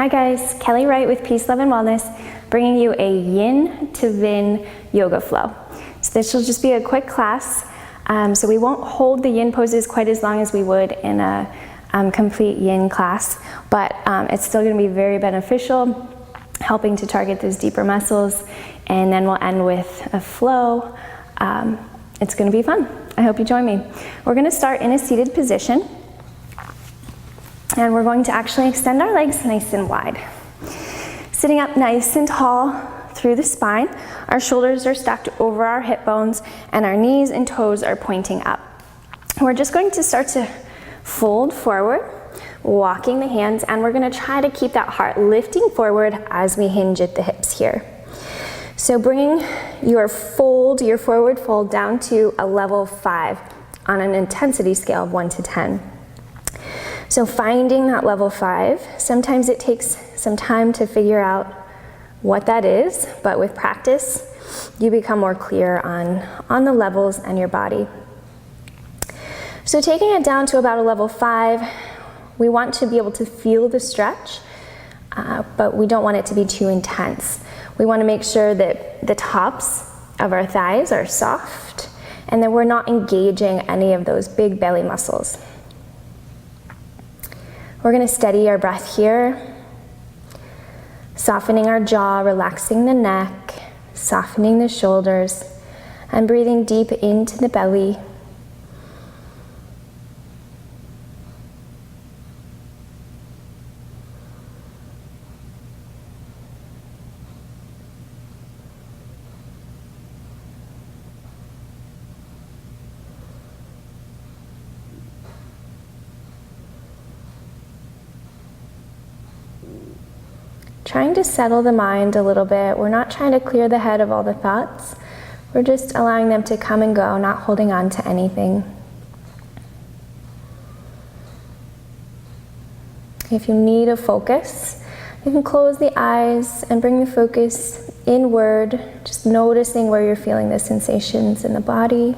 Hi guys, Kelly Wright with Peace, Love, and Wellness, bringing you a Yin to Vin yoga flow. So this will just be a quick class, so we won't hold the Yin poses quite as long as we would in a complete Yin class, but it's still going to be very beneficial, helping to target those deeper muscles, and then we'll end with a flow. It's going to be fun. I hope you join me. We're going to start in a seated position. And we're going to actually extend our legs nice and wide. Sitting up nice and tall through the spine, our shoulders are stacked over our hip bones, and our knees and toes are pointing up. We're just going to start to fold forward, walking the hands, and we're going to try to keep that heart lifting forward as we hinge at the hips here. So bringing your forward fold down to a level 5 on an intensity scale of 1 to 10. So finding that level 5, sometimes it takes some time to figure out what that is, but with practice, you become more clear on the levels and your body. So taking it down to about a level 5, we want to be able to feel the stretch, but we don't want it to be too intense. We want to make sure that the tops of our thighs are soft and that we're not engaging any of those big belly muscles. We're going to steady our breath here, softening our jaw, relaxing the neck, softening the shoulders, and breathing deep into the belly. Trying to settle the mind a little bit. We're not trying to clear the head of all the thoughts. We're just allowing them to come and go, not holding on to anything. If you need a focus, you can close the eyes and bring the focus inward, just noticing where you're feeling the sensations in the body.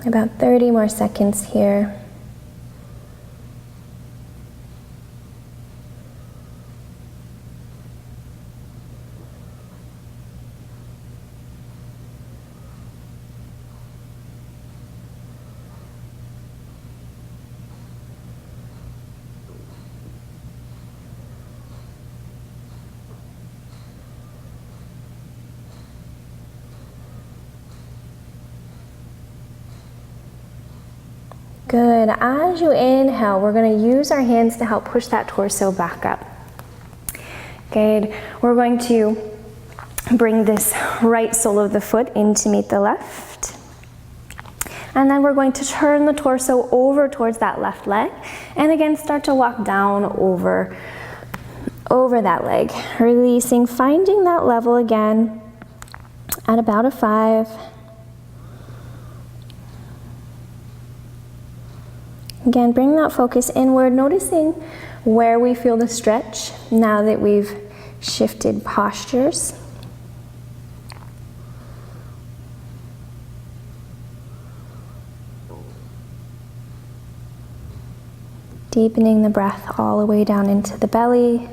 About 30 more seconds here. Good. As you inhale, we're going to use our hands to help push that torso back up. Good. We're going to bring this right sole of the foot in to meet the left. And then we're going to turn the torso over towards that left leg. And again, start to walk down over that leg. Releasing, finding that level again at about a 5. Again, bring that focus inward, noticing where we feel the stretch now that we've shifted postures. Deepening the breath all the way down into the belly.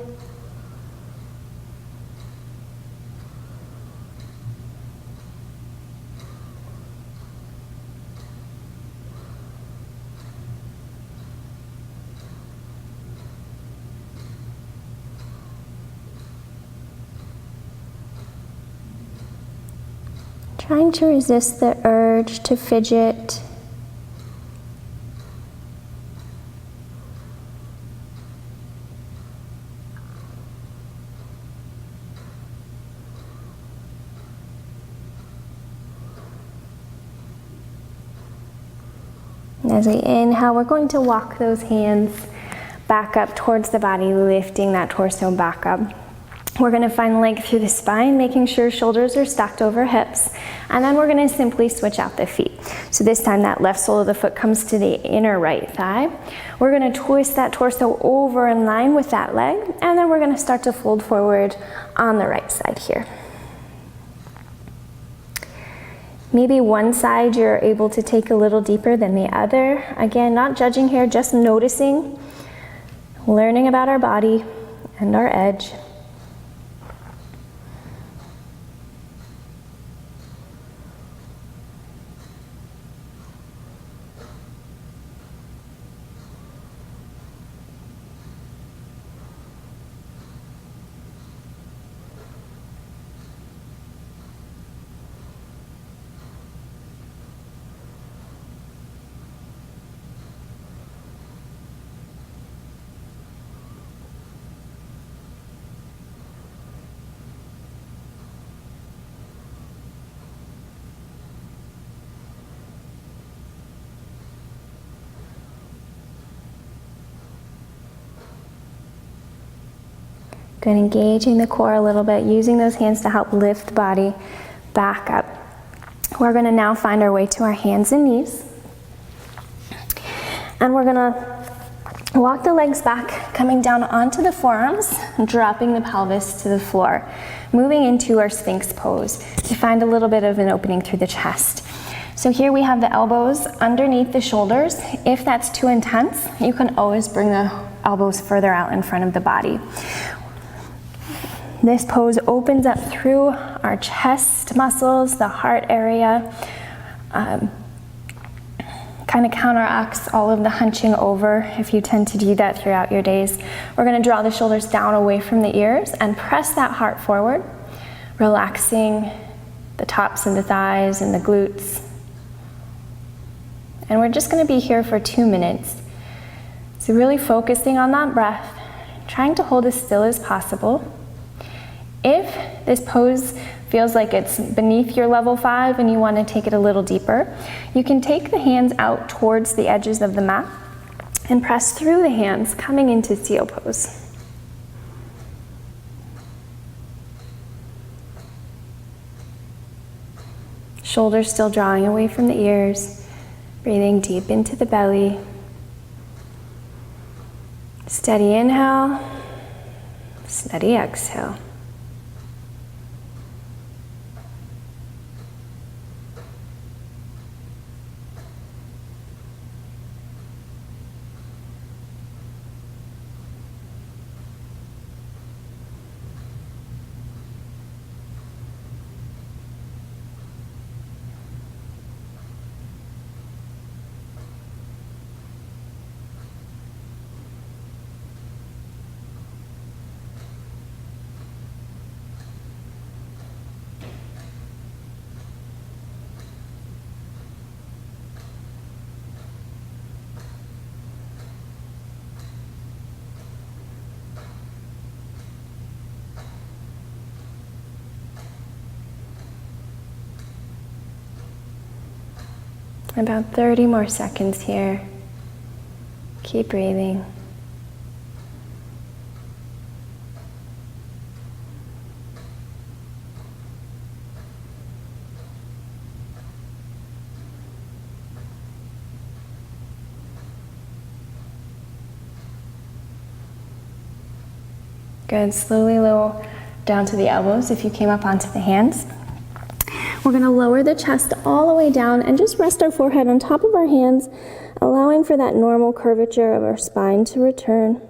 Trying to resist the urge to fidget. And as we inhale, we're going to walk those hands back up towards the body, lifting that torso back up. We're going to find length through the spine, making sure shoulders are stacked over hips. And then we're going to simply switch out the feet. So this time that left sole of the foot comes to the inner right thigh. We're going to twist that torso over in line with that leg, and then we're going to start to fold forward on the right side here. Maybe one side you're able to take a little deeper than the other. Again, not judging here, just noticing, learning about our body and our edge. Good, engaging the core a little bit, using those hands to help lift the body back up. We're going to now find our way to our hands and knees. And we're going to walk the legs back, coming down onto the forearms, dropping the pelvis to the floor, moving into our Sphinx pose to find a little bit of an opening through the chest. So here we have the elbows underneath the shoulders. If that's too intense, you can always bring the elbows further out in front of the body. This pose opens up through our chest muscles, the heart area, kind of counteracts all of the hunching over if you tend to do that throughout your days. We're going to draw the shoulders down away from the ears and press that heart forward, relaxing the tops of the thighs and the glutes. And we're just going to be here for 2 minutes. So really focusing on that breath, trying to hold as still as possible. If this pose feels like it's beneath your level 5 and you want to take it a little deeper, you can take the hands out towards the edges of the mat and press through the hands, coming into seal pose. Shoulders still drawing away from the ears, breathing deep into the belly. Steady inhale, steady exhale. About 30 more seconds here. Keep breathing. Good, slowly lower down to the elbows if you came up onto the hands. We're going to lower the chest all the way down and just rest our forehead on top of our hands, allowing for that normal curvature of our spine to return.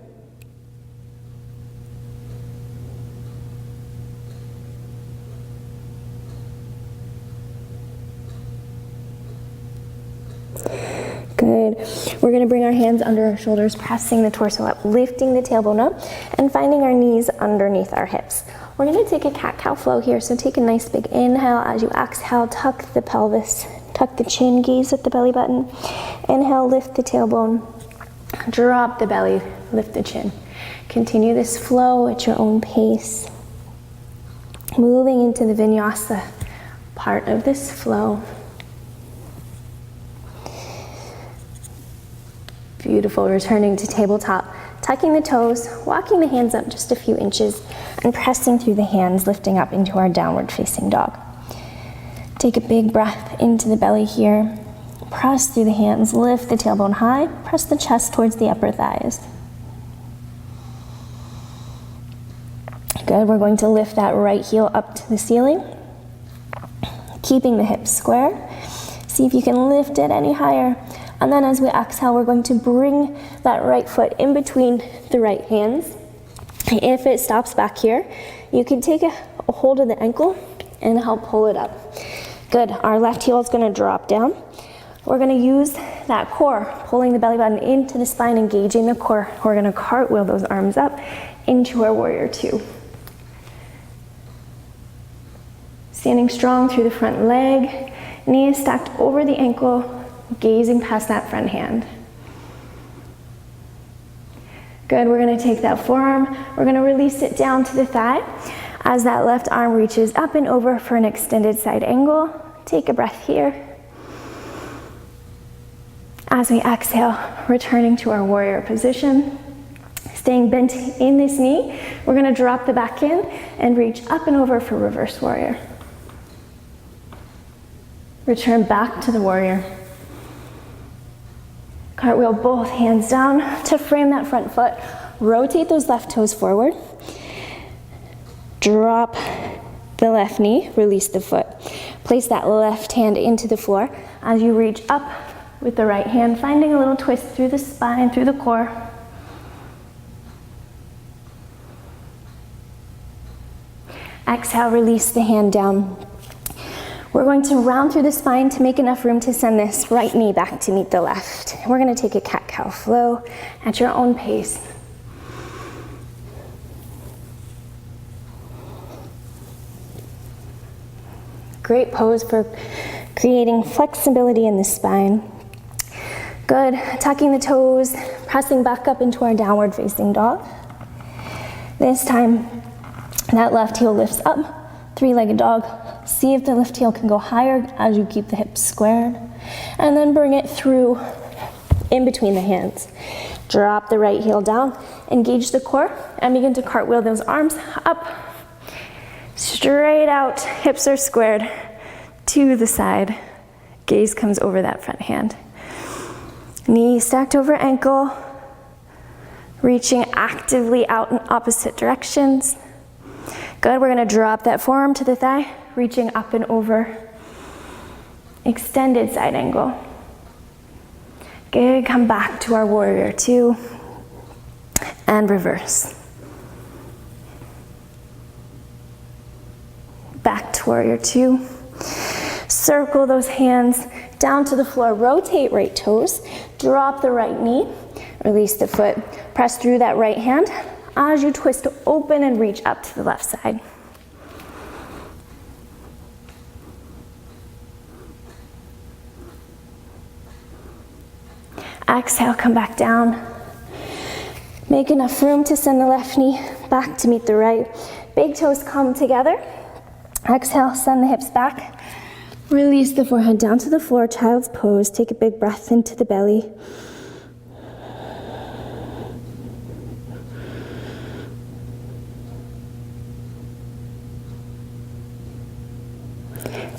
Good. We're going to bring our hands under our shoulders, pressing the torso up, lifting the tailbone up, and finding our knees underneath our hips. We're going to take a cat-cow flow here, so take a nice big inhale. As you exhale, tuck the pelvis, tuck the chin, gaze at the belly button. Inhale, lift the tailbone, drop the belly, lift the chin. Continue this flow at your own pace. Moving into the Vinyasa part of this flow. Beautiful, returning to tabletop. tucking the toes, walking the hands up just a few inches, and pressing through the hands, lifting up into our downward facing dog. Take a big breath into the belly here. Press through the hands, lift the tailbone high, press the chest towards the upper thighs. Good, we're going to lift that right heel up to the ceiling, keeping the hips square. See if you can lift it any higher. And then as we exhale, we're going to bring that right foot in between the right hands. If it stops back here, you can take a hold of the ankle and help pull it up. Good, our left heel is gonna drop down. We're gonna use that core, pulling the belly button into the spine, engaging the core. We're gonna cartwheel those arms up into our warrior two. Standing strong through the front leg, knees stacked over the ankle, gazing past that front hand. Good, we're gonna take that forearm, we're gonna release it down to the thigh. As that left arm reaches up and over for an extended side angle, take a breath here. As we exhale, returning to our warrior position. Staying bent in this knee, we're gonna drop the back in and reach up and over for reverse warrior. Return back to the warrior. Cartwheel both hands down to frame that front foot. Rotate those left toes forward. Drop the left knee, release the foot. Place that left hand into the floor as you reach up with the right hand, finding a little twist through the spine, through the core. Exhale, release the hand down. We're going to round through the spine to make enough room to send this right knee back to meet the left. We're gonna take a cat-cow flow at your own pace. Great pose for creating flexibility in the spine. Good, tucking the toes, pressing back up into our downward facing dog. This time, that left heel lifts up, three-legged dog. See if the left heel can go higher as you keep the hips squared. And then bring it through in between the hands. Drop the right heel down, engage the core, and begin to cartwheel those arms up. Straight out, hips are squared to the side. Gaze comes over that front hand. Knee stacked over ankle, reaching actively out in opposite directions. Good, we're gonna drop that forearm to the thigh, reaching up and over. Extended side angle. Good, come back to our warrior two and reverse. Back to warrior two. Circle those hands down to the floor, rotate right toes, drop the right knee, release the foot, press through that right hand as you twist open and reach up to the left side. Exhale, come back down. Make enough room to send the left knee back to meet the right. Big toes come together. Exhale, send the hips back. Release the forehead down to the floor, child's pose. Take a big breath into the belly.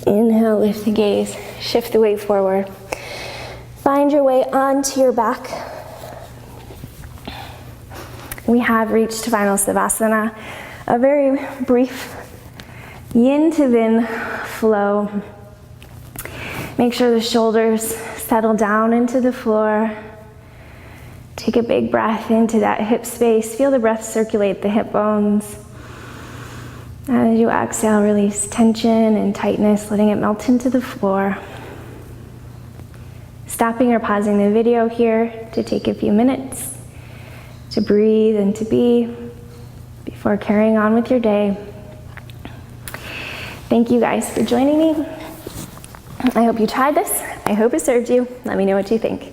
Inhale, lift the gaze, shift the weight forward. Find your way onto your back. We have reached final Savasana, a very brief yin to yin flow. Make sure the shoulders settle down into the floor. Take a big breath into that hip space. Feel the breath circulate the hip bones. As you exhale, release tension and tightness, letting it melt into the floor. Stopping or pausing the video here to take a few minutes to breathe and to be before carrying on with your day. Thank you guys for joining me. I hope you tried this. I hope it served you. Let me know what you think.